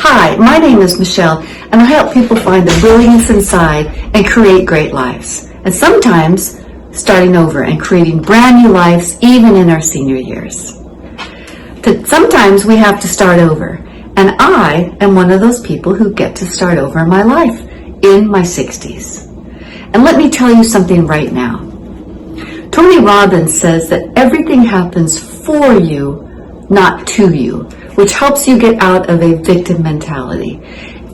Hi, my name is Michelle, and I help people find the brilliance inside and create great lives. And sometimes starting over and creating brand new lives even in our senior years. Sometimes we have to start over, and I am one of those people who get to start over in my life in my 60s. And let me tell you something right now. Tony Robbins says that everything happens for you, not to you, which helps you get out of a victim mentality.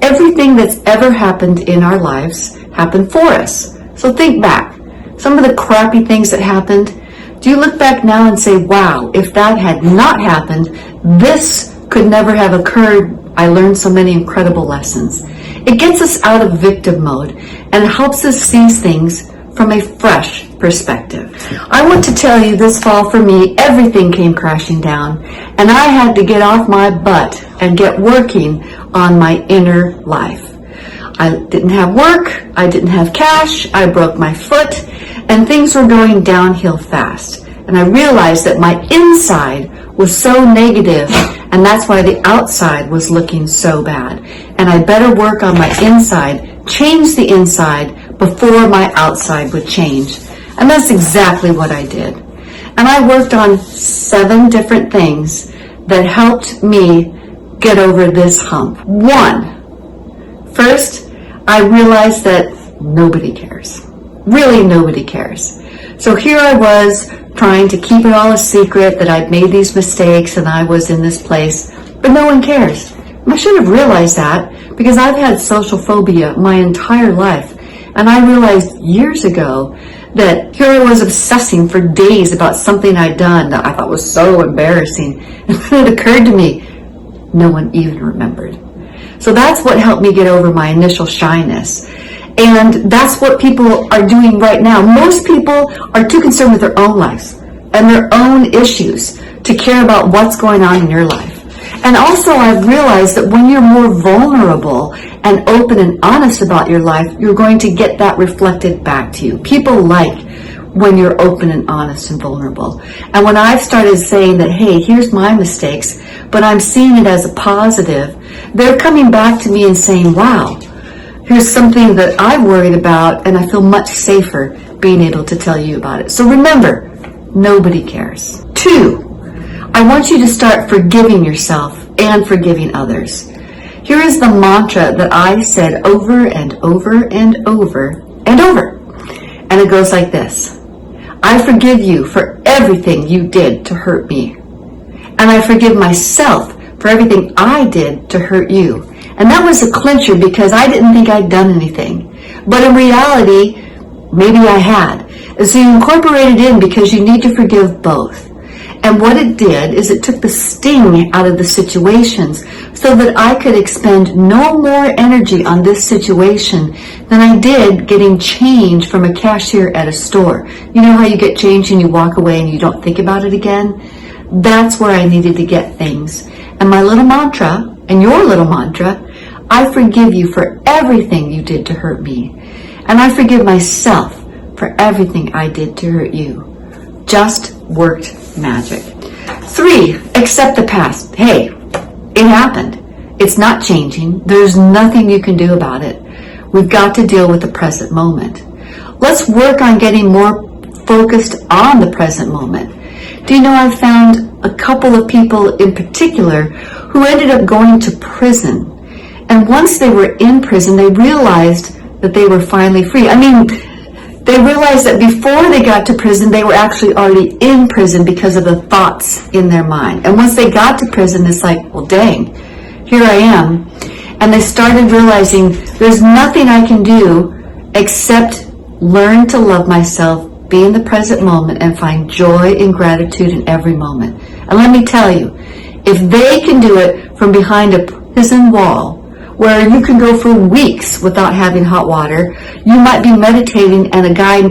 Everything that's ever happened in our lives happened for us. So think back. Some of the crappy things that happened, do you look back now and say, wow, if that had not happened, this could never have occurred. I learned so many incredible lessons. It gets us out of victim mode and helps us see things from a fresh perspective. I want to tell you this fall for me, everything came crashing down, and I had to get off my butt and get working on my inner life. I didn't have work, I didn't have cash, I broke my foot, and things were going downhill fast. And I realized that my inside was so negative, and that's why the outside was looking so bad. And I better work on my inside, change the inside before my outside would change. And that's exactly what I did. And I worked on 7 different things that helped me get over this hump. First, I realized that nobody cares. Really, nobody cares. So here I was trying to keep it all a secret that I'd made these mistakes and I was in this place, but no one cares. And I should have realized that because I've had social phobia my entire life. And I realized years ago that here I was obsessing for days about something I'd done that I thought was so embarrassing. And then it occurred to me, no one even remembered. So that's what helped me get over my initial shyness. And that's what people are doing right now. Most people are too concerned with their own lives and their own issues to care about what's going on in your life. And also I've realized that when you're more vulnerable and open and honest about your life, you're going to get that reflected back to you. People like when you're open and honest and vulnerable. And when I've started saying that, hey, here's my mistakes, but I'm seeing it as a positive, they're coming back to me and saying, wow, here's something that I worried about, and I feel much safer being able to tell you about it. So remember, nobody cares. 2, I want you to start forgiving yourself and forgiving others. Here is the mantra that I said over and over and over and over. And it goes like this. I forgive you for everything you did to hurt me. And I forgive myself for everything I did to hurt you. And that was a clincher because I didn't think I'd done anything. But in reality, maybe I had. And so you incorporate it in because you need to forgive both. And what it did is it took the sting out of the situations so that I could expend no more energy on this situation than I did getting change from a cashier at a store. You know how you get change and you walk away and you don't think about it again? That's where I needed to get things. And my little mantra, and your little mantra, I forgive you for everything you did to hurt me. And I forgive myself for everything I did to hurt you. Just worked magic. 3, accept the past. Hey, it happened. It's not changing. There's nothing you can do about it. We've got to deal with the present moment. Let's work on getting more focused on the present moment. Do you know I've found a couple of people in particular who ended up going to prison. And once they were in prison, they realized that they were finally free. I mean, they realized that before they got to prison, they were actually already in prison because of the thoughts in their mind. And once they got to prison, it's like, well, dang, here I am. And they started realizing there's nothing I can do except learn to love myself, be in the present moment, and find joy and gratitude in every moment. And let me tell you, if they can do it from behind a prison wall, where you can go for weeks without having hot water, you might be meditating and a guy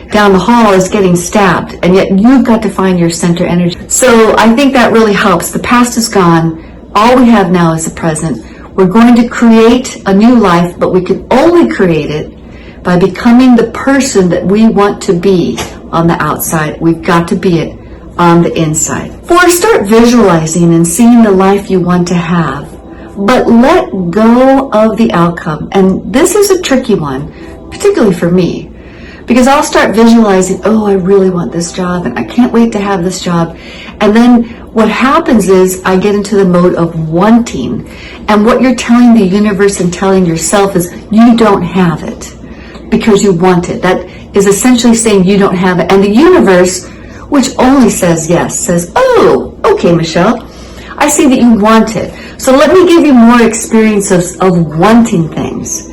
down the hall is getting stabbed, and yet you've got to find your center energy. So I think that really helps. The past is gone. All we have now is the present. We're going to create a new life, but we can only create it by becoming the person that we want to be on the outside. We've got to be it on the inside. 4, start visualizing and seeing the life you want to have. but let go of the outcome. And this is a tricky one, particularly for me, because I'll start visualizing, oh, I really want this job and I can't wait to have this job. And then what happens is I get into the mode of wanting. And what you're telling the universe and telling yourself is you don't have it because you want it. That is essentially saying you don't have it. And the universe, which only says yes, says, oh, okay, Michelle, I see that you want it. So let me give you more experiences of wanting things.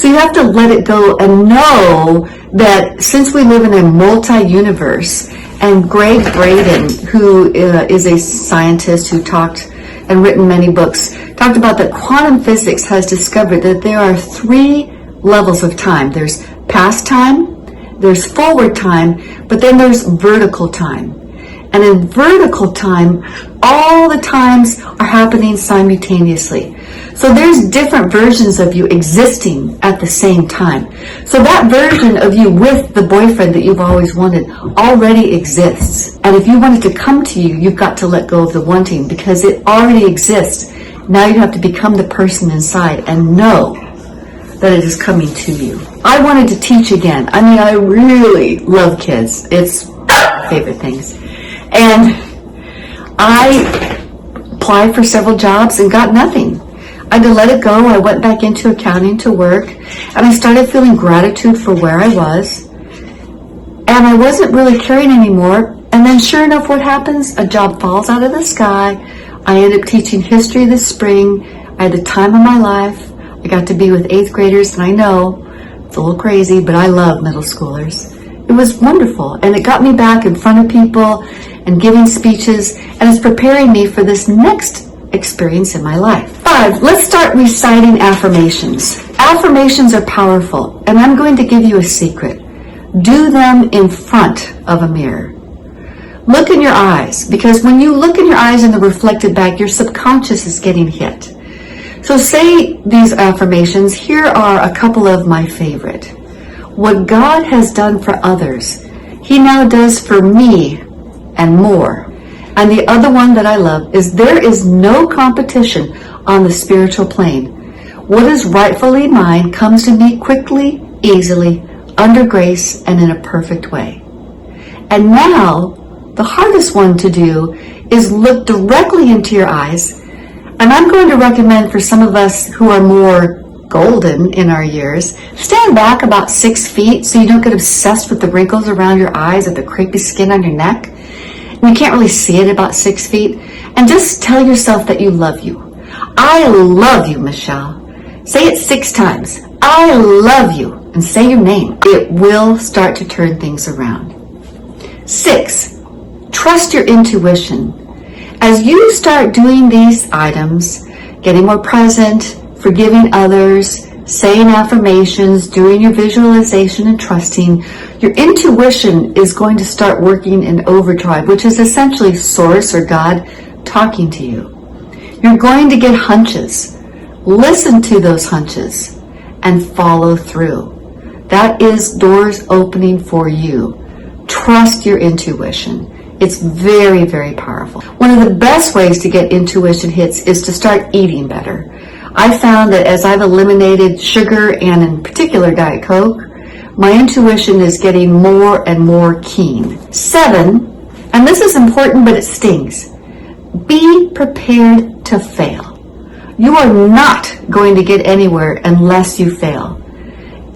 So you have to let it go and know that since we live in a multi-universe, and Greg Braden, who is a scientist who talked and written many books, talked about that quantum physics has discovered that there are 3 levels of time. There's past time, there's forward time, but then there's vertical time. And in vertical time, all the times are happening simultaneously. So there's different versions of you existing at the same time. So that version of you with the boyfriend that you've always wanted already exists. And if you want it to come to you, you've got to let go of the wanting because it already exists. Now you have to become the person inside and know that it is coming to you. I wanted to teach again. I mean, I really love kids. It's my favorite things. And I applied for several jobs and got nothing. I had to let it go. I went back into accounting to work, and I started feeling gratitude for where I was. And I wasn't really caring anymore. And then sure enough, what happens? A job falls out of the sky. I ended up teaching history this spring. I had the time of my life. I got to be with 8th graders, and I know it's a little crazy, but I love middle schoolers. It was wonderful, and it got me back in front of people and giving speeches, and it's preparing me for this next experience in my life. 5, let's start reciting affirmations. Affirmations are powerful, and I'm going to give you a secret. Do them in front of a mirror. Look in your eyes, because when you look in your eyes and they're reflected back, your subconscious is getting hit. So say these affirmations. Here are a couple of my favorite. What God has done for others, He now does for me and more. And the other one that I love is there is no competition on the spiritual plane. What is rightfully mine comes to me quickly, easily, under grace, and in a perfect way. And now, the hardest one to do is look directly into your eyes. And I'm going to recommend for some of us who are more golden in our years, stand back about 6 feet so you don't get obsessed with the wrinkles around your eyes or the crepey skin on your neck. You can't really see it about 6 feet. And just tell yourself that you love you. I love you, Michelle. Say it 6 times. I love you. And say your name. It will start to turn things around. 6, trust your intuition. As you start doing these items, getting more present, forgiving others, saying affirmations, doing your visualization and trusting, your intuition is going to start working in overdrive, which is essentially Source or God talking to you. You're going to get hunches. Listen to those hunches and follow through. That is doors opening for you. Trust your intuition. It's very, very powerful. One of the best ways to get intuition hits is to start eating better. I found that as I've eliminated sugar and in particular Diet Coke, my intuition is getting more and more keen. 7, and this is important but it stings, be prepared to fail. You are not going to get anywhere unless you fail.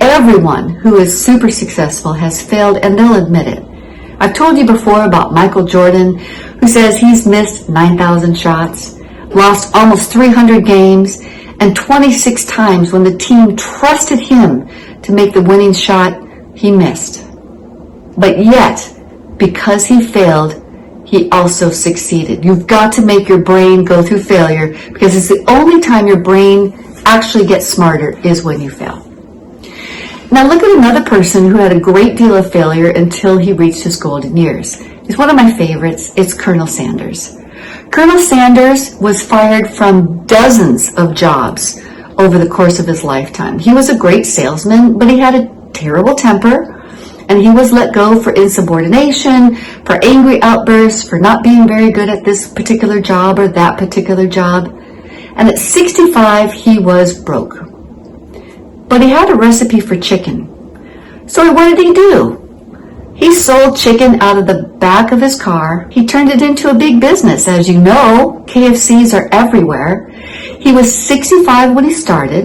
Everyone who is super successful has failed and they'll admit it. I've told you before about Michael Jordan, who says he's missed 9,000 shots, lost almost 300 games, and 26 times when the team trusted him to make the winning shot, he missed. But yet, because he failed, he also succeeded. You've got to make your brain go through failure because it's the only time your brain actually gets smarter is when you fail. Now look at another person who had a great deal of failure until he reached his golden years. He's one of my favorites. It's Colonel Sanders. Colonel Sanders was fired from dozens of jobs over the course of his lifetime. He was a great salesman, but he had a terrible temper, and he was let go for insubordination, for angry outbursts, for not being very good at this particular job or that particular job. And at 65, he was broke. But he had a recipe for chicken. So what did he do? He sold chicken out of the back of his car. He turned it into a big business. As you know, KFCs are everywhere. He was 65 when he started,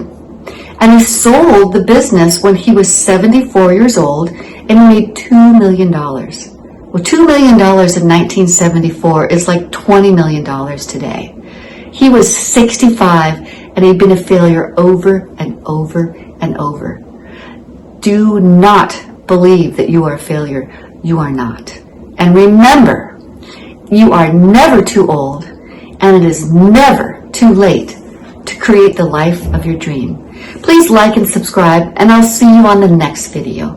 and he sold the business when he was 74 years old, and he made $2 million. Well, $2 million in 1974 is like $20 million today. He was 65, and he'd been a failure over and over and over. Do not believe that you are a failure. You are not. And remember, you are never too old, and it is never too late to create the life of your dream. Please like and subscribe, and I'll see you on the next video.